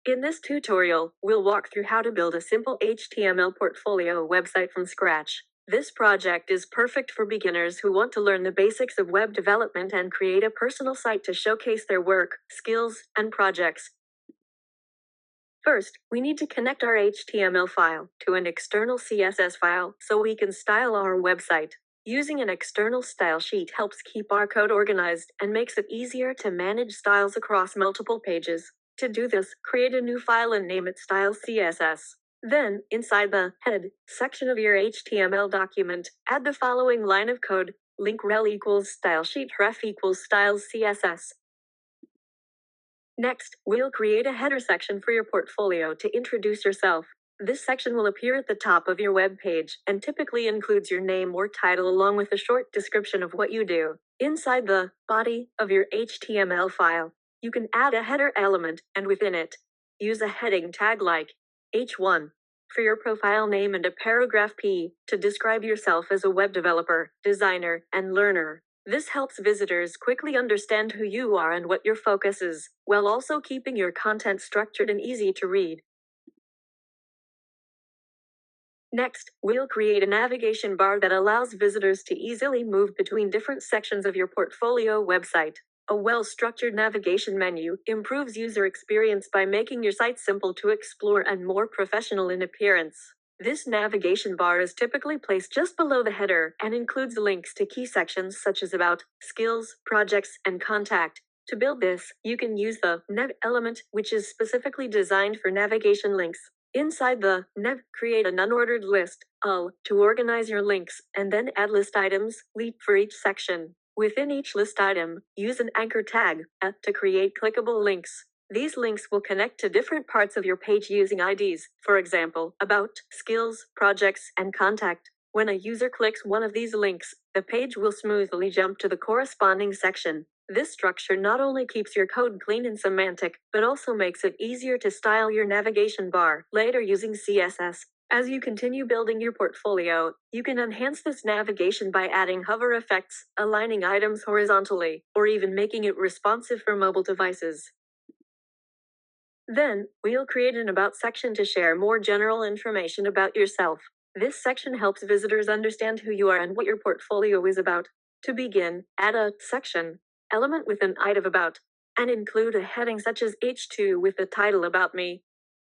In this tutorial, we'll walk through how to build a simple HTML portfolio website from scratch. This project is perfect for beginners who want to learn the basics of web development and create a personal site to showcase their work, skills, and projects. First, we need to connect our HTML file to an external CSS file so we can style our website. Using an external style sheet helps keep our code organized and makes it easier to manage styles across multiple pages. To do this, create a new file and name it Style CSS. Then, inside the head section of your HTML document, add the following line of code: link rel equals style sheet ref equals styles CSS. Next, we'll create a header section for your portfolio to introduce yourself. This section will appear at the top of your web page and typically includes your name or title along with a short description of what you do. Inside the body of your HTML file, you can add a header element and within it, use a heading tag like H1 for your profile name and a paragraph P to describe yourself as a web developer, designer, and learner. This helps visitors quickly understand who you are and what your focus is, while also keeping your content structured and easy to read. Next, we'll create a navigation bar that allows visitors to easily move between different sections of your portfolio website. A well-structured navigation menu improves user experience by making your site simple to explore and more professional in appearance. This navigation bar is typically placed just below the header and includes links to key sections such as About, Skills, Projects, and Contact. To build this, you can use the Nav element, which is specifically designed for navigation links. Inside the Nav, create an unordered list to organize your links, and then add list items for each section. Within each list item, use an anchor tag to create clickable links. These links will connect to different parts of your page using IDs, for example, About, Skills, Projects, and Contact. When a user clicks one of these links, the page will smoothly jump to the corresponding section. This structure not only keeps your code clean and semantic, but also makes it easier to style your navigation bar later using CSS. As you continue building your portfolio, you can enhance this navigation by adding hover effects, aligning items horizontally, or even making it responsive for mobile devices. Then, we'll create an About section to share more general information about yourself. This section helps visitors understand who you are and what your portfolio is about. To begin, add a section element with an item about, and include a heading such as H2 with the title About Me.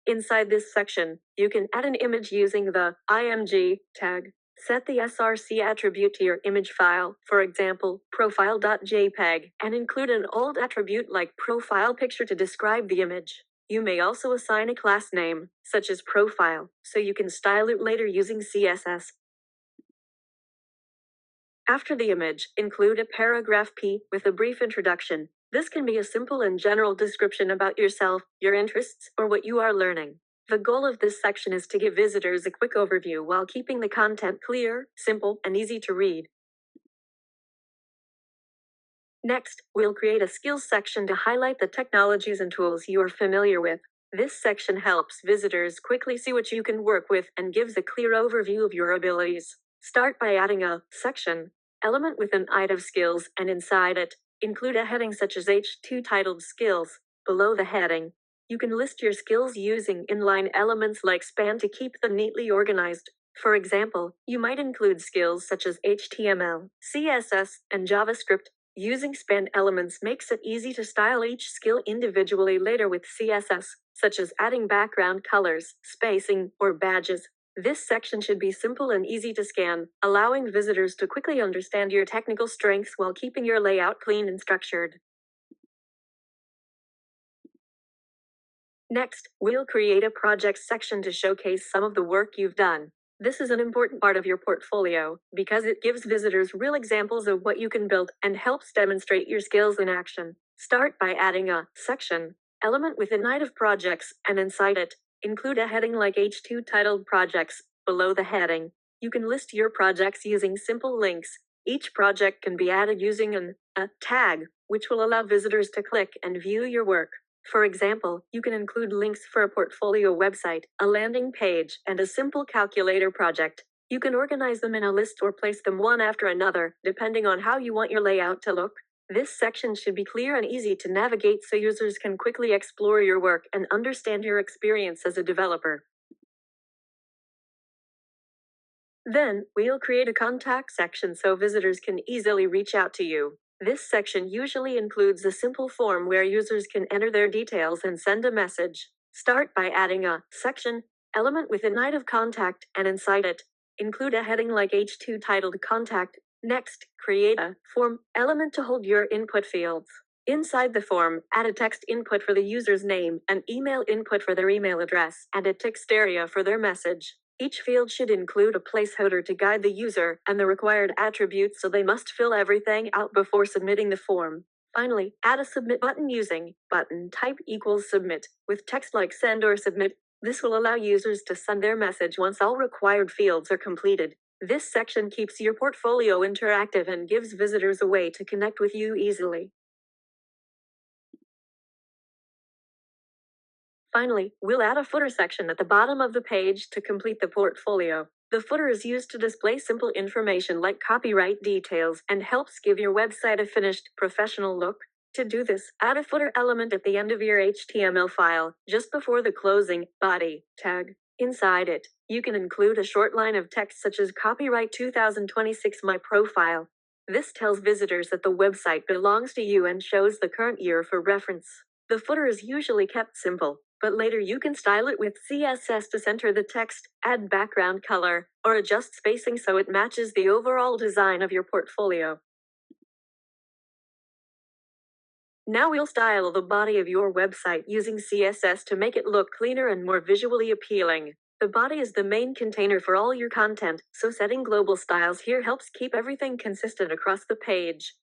Inside this section, you can add an image using the img tag. Set the src attribute to your image file, for example, profile.jpg, and include an old attribute like profile picture to describe the image. You may also assign a class name, such as profile, so you can style it later using CSS. After the image, include a paragraph P with a brief introduction. This can be a simple and general description about yourself, your interests, or what you are learning. The goal of this section is to give visitors a quick overview while keeping the content clear, simple, and easy to read. Next, we'll create a skills section to highlight the technologies and tools you are familiar with. This section helps visitors quickly see what you can work with and gives a clear overview of your abilities. Start by adding a section element with an item skills, and inside it, include a heading such as H2 titled Skills. Below the heading, you can list your skills using inline elements like span to keep them neatly organized. For example, you might include skills such as HTML, CSS, and JavaScript. Using span elements makes it easy to style each skill individually later with CSS, such as adding background colors, spacing, or badges. This section should be simple and easy to scan, allowing visitors to quickly understand your technical strengths while keeping your layout clean and structured. Next, we'll create a projects section to showcase some of the work you've done. This is an important part of your portfolio because it gives visitors real examples of what you can build and helps demonstrate your skills in action. Start by adding a section element with an item of projects, and inside it, include a heading like H2 titled Projects. Below the heading, you can list your projects using simple links. Each project can be added using a tag, which will allow visitors to click and view your work. For example, you can include links for a portfolio website, a landing page, and a simple calculator project. You can organize them in a list or place them one after another, depending on how you want your layout to look. This section should be clear and easy to navigate so users can quickly explore your work and understand your experience as a developer. Then, we'll create a contact section so visitors can easily reach out to you. This section usually includes a simple form where users can enter their details and send a message. Start by adding a section element with an item of contact, and inside it, include a heading like H2 titled Contact. Next, create a form element to hold your input fields. Inside the form, add a text input for the user's name, an email input for their email address, and a text area for their message. Each field should include a placeholder to guide the user and the required attributes, so they must fill everything out before submitting the form. Finally, add a submit button using button type equals submit with text like send or submit. This will allow users to send their message once all required fields are completed. This section keeps your portfolio interactive and gives visitors a way to connect with you easily. Finally, we'll add a footer section at the bottom of the page to complete the portfolio. The footer is used to display simple information like copyright details and helps give your website a finished, professional look. To do this, add a footer element at the end of your HTML file, just before the closing body tag. Inside it, you can include a short line of text such as Copyright 2026 My Profile. This tells visitors that the website belongs to you and shows the current year for reference. The footer is usually kept simple, but later you can style it with CSS to center the text, add background color, or adjust spacing so it matches the overall design of your portfolio. Now we'll style the body of your website using CSS to make it look cleaner and more visually appealing. The body is the main container for all your content, so setting global styles here helps keep everything consistent across the page.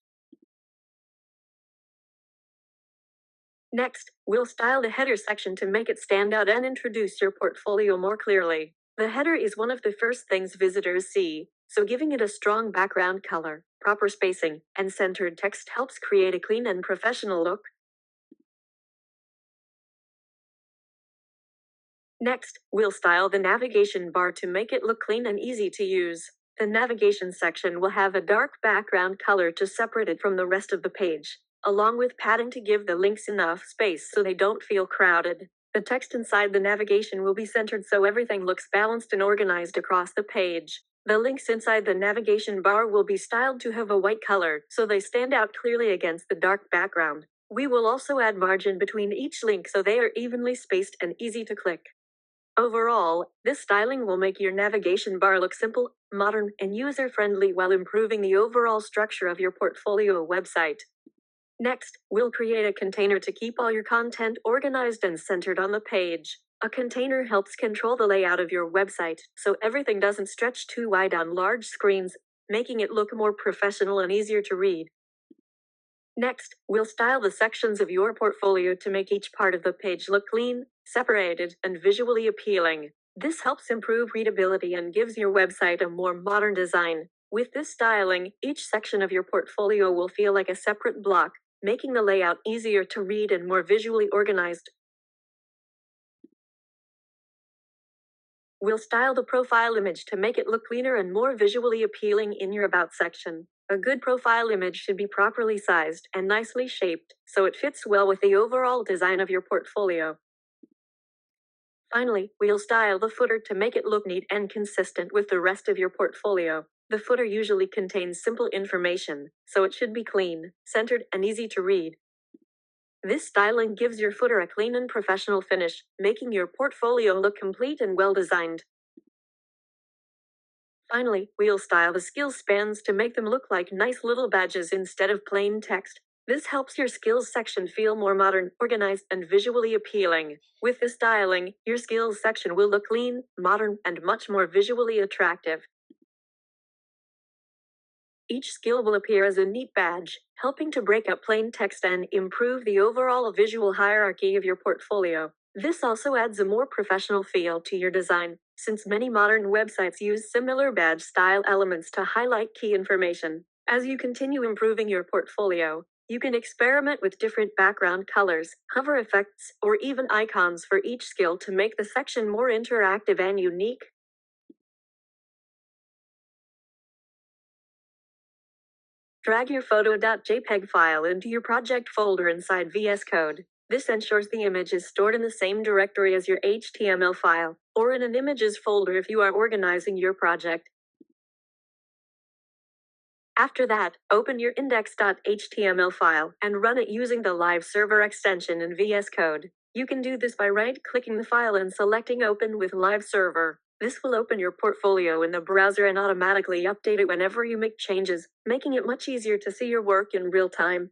Next, we'll style the header section to make it stand out and introduce your portfolio more clearly. The header is one of the first things visitors see, so giving it a strong background color, proper spacing, and centered text helps create a clean and professional look. Next, we'll style the navigation bar to make it look clean and easy to use. The navigation section will have a dark background color to separate it from the rest of the page, along with padding to give the links enough space so they don't feel crowded. The text inside the navigation will be centered so everything looks balanced and organized across the page. The links inside the navigation bar will be styled to have a white color, so they stand out clearly against the dark background. We will also add margin between each link so they are evenly spaced and easy to click. Overall, this styling will make your navigation bar look simple, modern, and user-friendly while improving the overall structure of your portfolio website. Next, we'll create a container to keep all your content organized and centered on the page. A container helps control the layout of your website, so everything doesn't stretch too wide on large screens, making it look more professional and easier to read. Next, we'll style the sections of your portfolio to make each part of the page look clean, separated, and visually appealing. This helps improve readability and gives your website a more modern design. With this styling, each section of your portfolio will feel like a separate block, making the layout easier to read and more visually organized. We'll style the profile image to make it look cleaner and more visually appealing in your About section. A good profile image should be properly sized and nicely shaped, so it fits well with the overall design of your portfolio. Finally, we'll style the footer to make it look neat and consistent with the rest of your portfolio. The footer usually contains simple information, so it should be clean, centered, and easy to read. This styling gives your footer a clean and professional finish, making your portfolio look complete and well designed. Finally, we'll style the skills spans to make them look like nice little badges instead of plain text. This helps your skills section feel more modern, organized, and visually appealing. With this styling, your skills section will look clean, modern, and much more visually attractive. Each skill will appear as a neat badge, helping to break up plain text and improve the overall visual hierarchy of your portfolio. This also adds a more professional feel to your design, since many modern websites use similar badge style elements to highlight key information. As you continue improving your portfolio, you can experiment with different background colors, hover effects, or even icons for each skill to make the section more interactive and unique. Drag your photo.jpg file into your project folder inside VS Code. This ensures the image is stored in the same directory as your HTML file, or in an images folder if you are organizing your project. After that, open your index.html file and run it using the live server extension in VS Code. You can do this by right-clicking the file and selecting Open with Live Server. This will open your portfolio in the browser and automatically update it whenever you make changes, making it much easier to see your work in real time.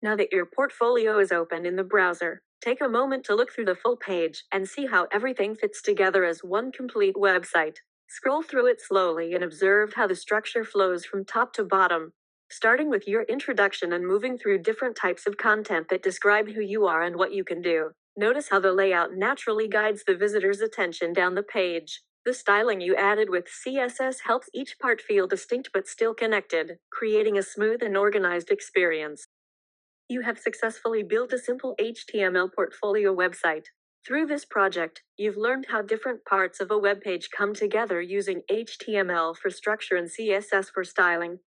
Now that your portfolio is open in the browser, take a moment to look through the full page and see how everything fits together as one complete website. Scroll through it slowly and observe how the structure flows from top to bottom, starting with your introduction and moving through different types of content that describe who you are and what you can do. Notice how the layout naturally guides the visitor's attention down the page. The styling you added with CSS helps each part feel distinct but still connected, creating a smooth and organized experience. You have successfully built a simple HTML portfolio website. Through this project, you've learned how different parts of a web page come together using HTML for structure and CSS for styling.